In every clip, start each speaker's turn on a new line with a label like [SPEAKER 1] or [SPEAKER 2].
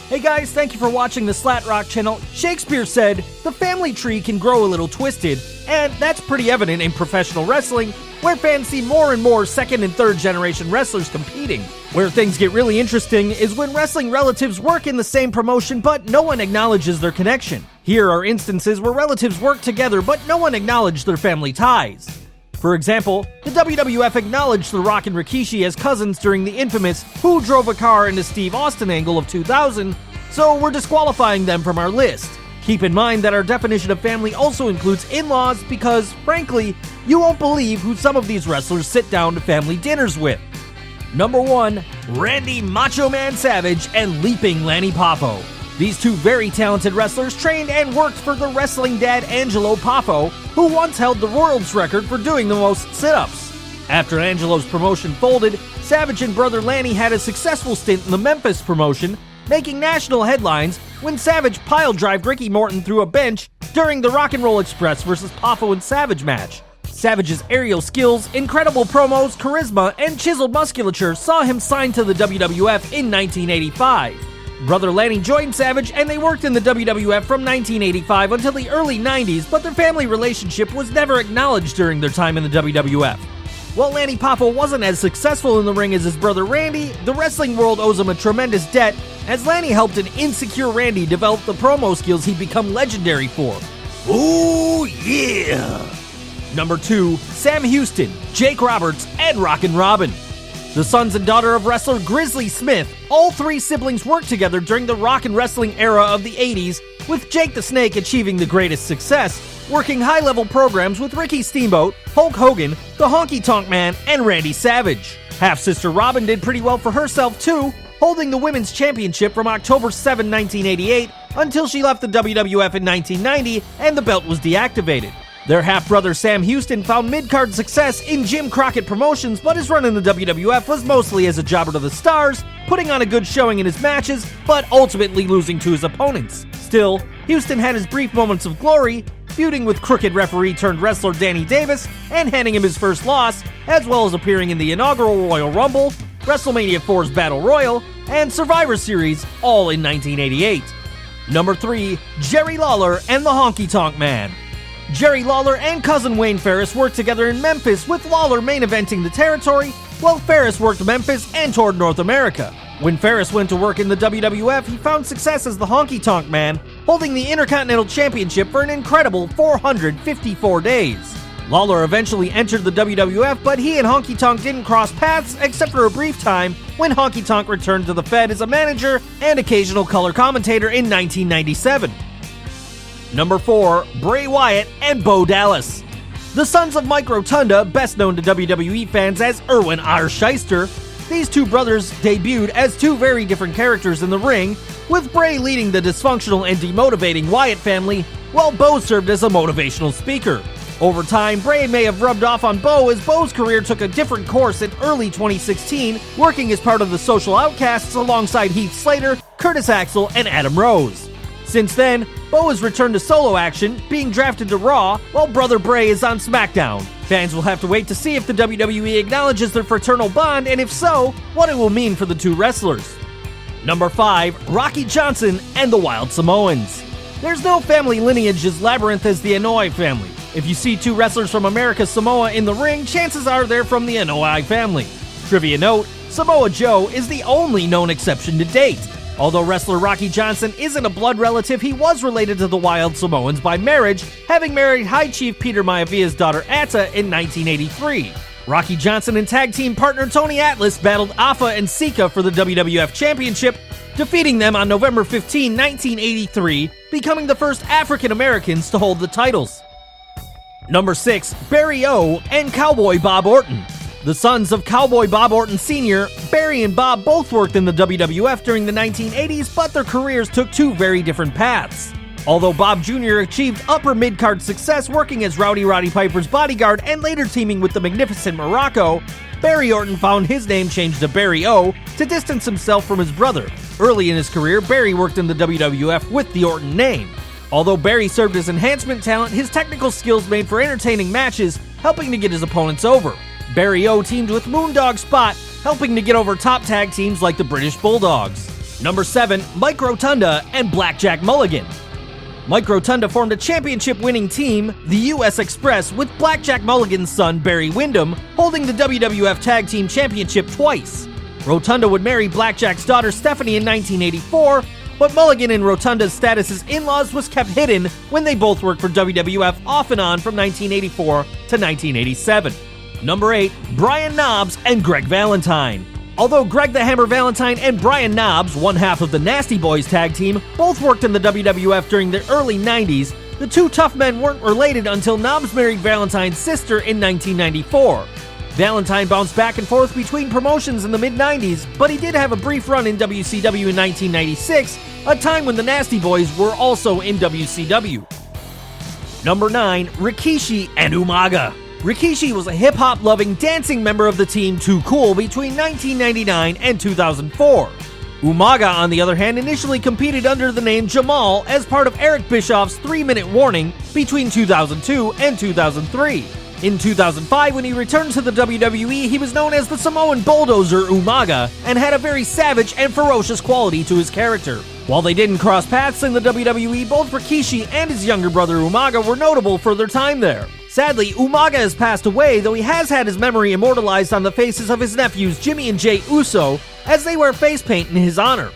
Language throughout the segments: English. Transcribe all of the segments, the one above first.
[SPEAKER 1] Hey guys, thank you for watching the Slat Rock channel. Shakespeare said, the family tree can grow a little twisted, and that's pretty evident in professional wrestling, where fans see more and more second and third generation wrestlers competing. Where things get really interesting is when wrestling relatives work in the same promotion but no one acknowledges their connection. Here are instances where relatives work together but no one acknowledged their family ties. For example, the WWF acknowledged The Rock and Rikishi as cousins during the infamous Who Drove a Car into Steve Austin angle of 2000, so we're disqualifying them from our list. Keep in mind that our definition of family also includes in-laws because, frankly, you won't believe who some of these wrestlers sit down to family dinners with. Number 1, Randy Macho Man Savage and Leaping Lanny Poffo. These two very talented wrestlers trained and worked for the wrestling dad Angelo Poffo, who once held the world's record for doing the most sit-ups. After Angelo's promotion folded, Savage and brother Lanny had a successful stint in the Memphis promotion, making national headlines when Savage pile-drived Ricky Morton through a bench during the Rock and Roll Express vs. Poffo and Savage match. Savage's aerial skills, incredible promos, charisma, and chiseled musculature saw him signed to the WWF in 1985. Brother Lanny joined Savage and they worked in the WWF from 1985 until the early 90s, but their family relationship was never acknowledged during their time in the WWF. While Lanny Poffo wasn't as successful in the ring as his brother Randy, the wrestling world owes him a tremendous debt, as Lanny helped an insecure Randy develop the promo skills he'd become legendary for. Ooh yeah! Number 2, Sam Houston, Jake Roberts, and Rockin' Robin. The sons and daughter of wrestler Grizzly Smith, all three siblings worked together during the rock and wrestling era of the 80s, with Jake the Snake achieving the greatest success, working high-level programs with Ricky Steamboat, Hulk Hogan, the Honky Tonk Man, and Randy Savage. Half-sister Robin did pretty well for herself too, holding the Women's Championship from October 7, 1988, until she left the WWF in 1990 and the belt was deactivated. Their half-brother Sam Houston found mid-card success in Jim Crockett Promotions, but his run in the WWF was mostly as a jobber to the stars, putting on a good showing in his matches, but ultimately losing to his opponents. Still, Houston had his brief moments of glory, feuding with crooked referee-turned-wrestler Danny Davis and handing him his first loss, as well as appearing in the inaugural Royal Rumble, WrestleMania 4's Battle Royal, and Survivor Series, all in 1988. Number 3, Jerry Lawler and the Honky Tonk Man. Jerry Lawler and cousin Wayne Ferris worked together in Memphis, with Lawler main eventing the territory, while Ferris worked Memphis and toured North America. When Ferris went to work in the WWF, he found success as the Honky Tonk Man, holding the Intercontinental Championship for an incredible 454 days. Lawler eventually entered the WWF, but he and Honky Tonk didn't cross paths except for a brief time when Honky Tonk returned to the Fed as a manager and occasional color commentator in 1997. Number 4, Bray Wyatt and Bo Dallas. The sons of Mike Rotunda, best known to WWE fans as Irwin R. Shyster, these two brothers debuted as two very different characters in the ring, with Bray leading the dysfunctional and demotivating Wyatt family, while Bo served as a motivational speaker. Over time, Bray may have rubbed off on Bo as Bo's career took a different course in early 2016, working as part of the Social Outcasts alongside Heath Slater, Curtis Axel, and Adam Rose. Since then, Bo has returned to solo action, being drafted to Raw, while brother Bray is on SmackDown. Fans will have to wait to see if the WWE acknowledges their fraternal bond, and if so, what it will mean for the two wrestlers. Number 5, Rocky Johnson and the Wild Samoans. There's no family lineage as labyrinth as the Anoa'i family. If you see two wrestlers from America Samoa in the ring, chances are they're from the Anoa'i family. Trivia note, Samoa Joe is the only known exception to date. Although wrestler Rocky Johnson isn't a blood relative, he was related to the Wild Samoans by marriage, having married High Chief Peter Maiavia's daughter Atta in 1983. Rocky Johnson and tag team partner Tony Atleast battled Afa and Sika for the WWF Championship, defeating them on November 15, 1983, becoming the first African Americans to hold the titles. Number 6, Barry O and Cowboy Bob Orton. The sons of Cowboy Bob Orton Sr., Barry and Bob both worked in the WWF during the 1980s, but their careers took two very different paths. Although Bob Jr. achieved upper mid-card success working as Rowdy Roddy Piper's bodyguard and later teaming with the Magnificent Morocco, Barry Orton found his name changed to Barry O to distance himself from his brother. Early in his career, Barry worked in the WWF with the Orton name. Although Barry served as enhancement talent, his technical skills made for entertaining matches, helping to get his opponents over. Barry O teamed with Moondog Spot, helping to get over top tag teams like the British Bulldogs. Number 7, Mike Rotunda and Blackjack Mulligan. Mike Rotunda formed a championship-winning team, the U.S. Express, with Blackjack Mulligan's son, Barry Windham, holding the WWF Tag Team Championship twice. Rotunda would marry Blackjack's daughter Stephanie in 1984, but Mulligan and Rotunda's status as in-laws was kept hidden when they both worked for WWF off and on from 1984 to 1987. Number 8, Brian Knobbs and Greg Valentine. Although Greg the Hammer Valentine and Brian Knobbs, one half of the Nasty Boys tag team, both worked in the WWF during the early 90s, the two tough men weren't related until Knobbs married Valentine's sister in 1994. Valentine bounced back and forth between promotions in the mid-90s, but he did have a brief run in WCW in 1996, a time when the Nasty Boys were also in WCW. Number 9, Rikishi and Umaga. Rikishi was a hip-hop loving dancing member of the team Too Cool between 1999 and 2004. Umaga, on the other hand, initially competed under the name Jamal as part of Eric Bischoff's 3-Minute Warning between 2002 and 2003. In 2005, when he returned to the WWE, he was known as the Samoan bulldozer Umaga and had a very savage and ferocious quality to his character. While they didn't cross paths in the WWE, both Rikishi and his younger brother Umaga were notable for their time there. Sadly, Umaga has passed away, though he has had his memory immortalized on the faces of his nephews Jimmy and Jay Uso, as they wear face paint in his honor.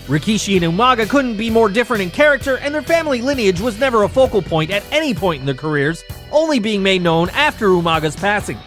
[SPEAKER 1] Rikishi and Umaga couldn't be more different in character, and their family lineage was never a focal point at any point in their careers, only being made known after Umaga's passing.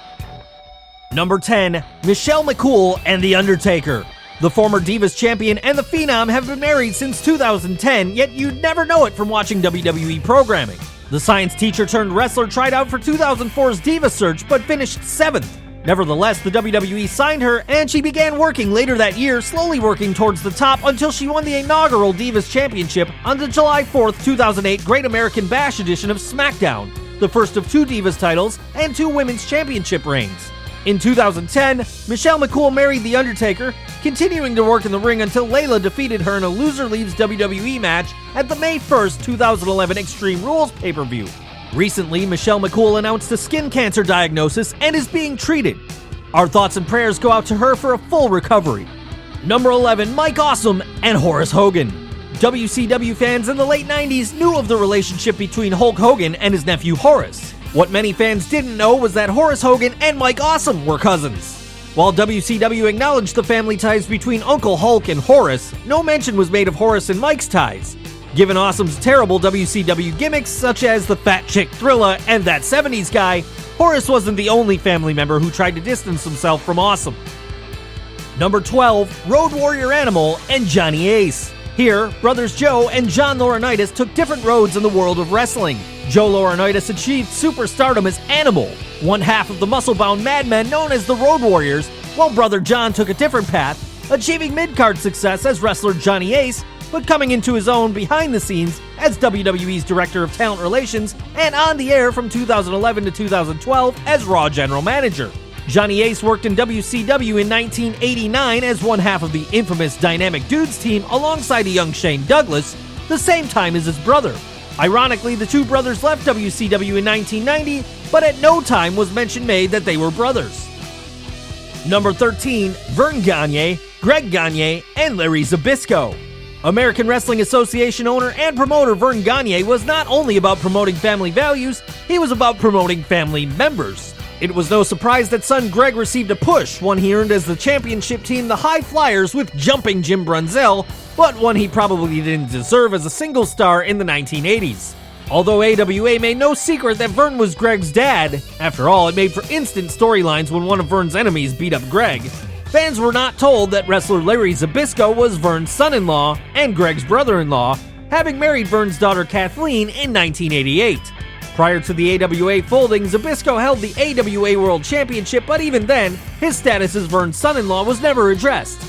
[SPEAKER 1] Number 10, Michelle McCool and The Undertaker. The former Divas champion and the Phenom have been married since 2010, yet you'd never know it from watching WWE programming. The science teacher turned wrestler tried out for 2004's Divas Search, but finished 7th. Nevertheless, the WWE signed her, and she began working later that year, slowly working towards the top until she won the inaugural Divas Championship on the July 4th, 2008 Great American Bash edition of SmackDown, the first of 2 Divas titles and 2 Women's Championship reigns. In 2010, Michelle McCool married The Undertaker, continuing to work in the ring until Layla defeated her in a Loser Leaves WWE match at the May 1st, 2011 Extreme Rules pay-per-view. Recently, Michelle McCool announced a skin cancer diagnosis and is being treated. Our thoughts and prayers go out to her for a full recovery. Number 11, Mike Awesome and Horace Hogan. WCW fans in the late 90s knew of the relationship between Hulk Hogan and his nephew Horace. What many fans didn't know was that Horace Hogan and Mike Awesome were cousins. While WCW acknowledged the family ties between Uncle Hulk and Horace, no mention was made of Horace and Mike's ties. Given Awesome's terrible WCW gimmicks such as the Fat Chick Thrilla and That 70s Guy, Horace wasn't the only family member who tried to distance himself from Awesome. Number 12, Road Warrior Animal and Johnny Ace. Here, brothers Joe and John Laurinaitis took different roads in the world of wrestling. Joe Laurinaitis achieved superstardom as Animal, one half of the muscle-bound madmen known as the Road Warriors, while brother John took a different path, achieving mid-card success as wrestler Johnny Ace, but coming into his own behind the scenes as WWE's Director of Talent Relations and on the air from 2011 to 2012 as Raw General Manager. Johnny Ace worked in WCW in 1989 as one half of the infamous Dynamic Dudes team alongside a young Shane Douglas, the same time as his brother. Ironically, the two brothers left WCW in 1990, but at no time was mention made that they were brothers. Number 13, Verne Gagne, Greg Gagne, and Larry Zbyszko. American Wrestling Association owner and promoter Verne Gagne was not only about promoting family values, he was about promoting family members. It was no surprise that son Greg received a push, one he earned as the championship team the High Flyers with Jumping Jim Brunzell, but one he probably didn't deserve as a single star in the 1980s. Although AWA made no secret that Verne was Greg's dad, after all, it made for instant storylines when one of Verne's enemies beat up Greg, fans were not told that wrestler Larry Zbyszko was Verne's son-in-law and Greg's brother-in-law, having married Verne's daughter Kathleen in 1988. Prior to the AWA folding, Zbyszko held the AWA World Championship, but even then, his status as Verne's son-in-law was never addressed.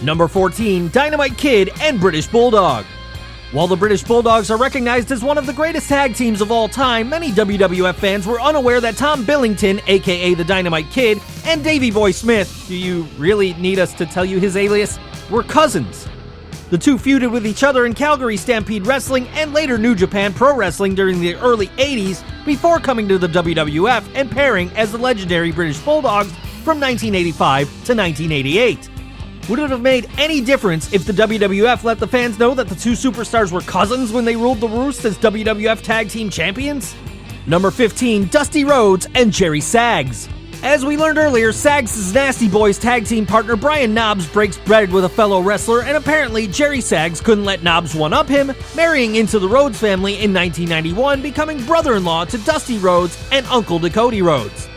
[SPEAKER 1] Number 14, Dynamite Kid and British Bulldog. While the British Bulldogs are recognized as one of the greatest tag teams of all time, many WWF fans were unaware that Tom Billington, aka the Dynamite Kid, and Davey Boy Smith, do you really need us to tell you his alias, were cousins. The two feuded with each other in Calgary Stampede Wrestling and later New Japan Pro Wrestling during the early 80s before coming to the WWF and pairing as the legendary British Bulldogs from 1985 to 1988. Would it have made any difference if the WWF let the fans know that the two superstars were cousins when they ruled the roost as WWF Tag Team Champions? Number 15, Dusty Rhodes and Jerry Sags. As we learned earlier, Sags' Nasty Boys tag team partner Brian Knobbs breaks bread with a fellow wrestler, and apparently Jerry Sags couldn't let Knobbs one-up him, marrying into the Rhodes family in 1991, becoming brother-in-law to Dusty Rhodes and uncle to Cody Rhodes.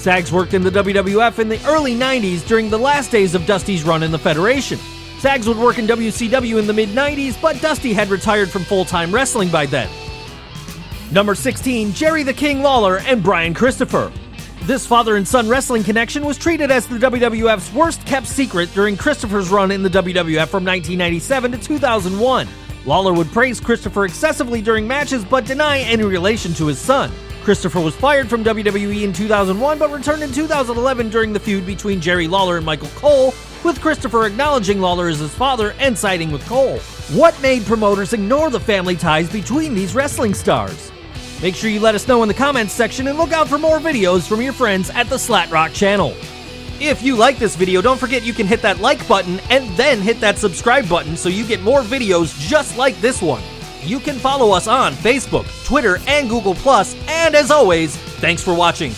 [SPEAKER 1] Sags worked in the WWF in the early 90s during the last days of Dusty's run in the Federation. Sags would work in WCW in the mid-90s, but Dusty had retired from full-time wrestling by then. Number 16, Jerry the King Lawler and Brian Christopher. This father and son wrestling connection was treated as the WWF's worst-kept secret during Christopher's run in the WWF from 1997 to 2001. Lawler would praise Christopher excessively during matches, but deny any relation to his son. Christopher was fired from WWE in 2001, but returned in 2011 during the feud between Jerry Lawler and Michael Cole, with Christopher acknowledging Lawler as his father and siding with Cole. What made promoters ignore the family ties between these wrestling stars? Make sure you let us know in the comments section and look out for more videos from your friends at the Slat Rock channel. If you like this video, don't forget you can hit that like button and then hit that subscribe button so you get more videos just like this one. You can follow us on Facebook, Twitter, and Google+, and as always, thanks for watching.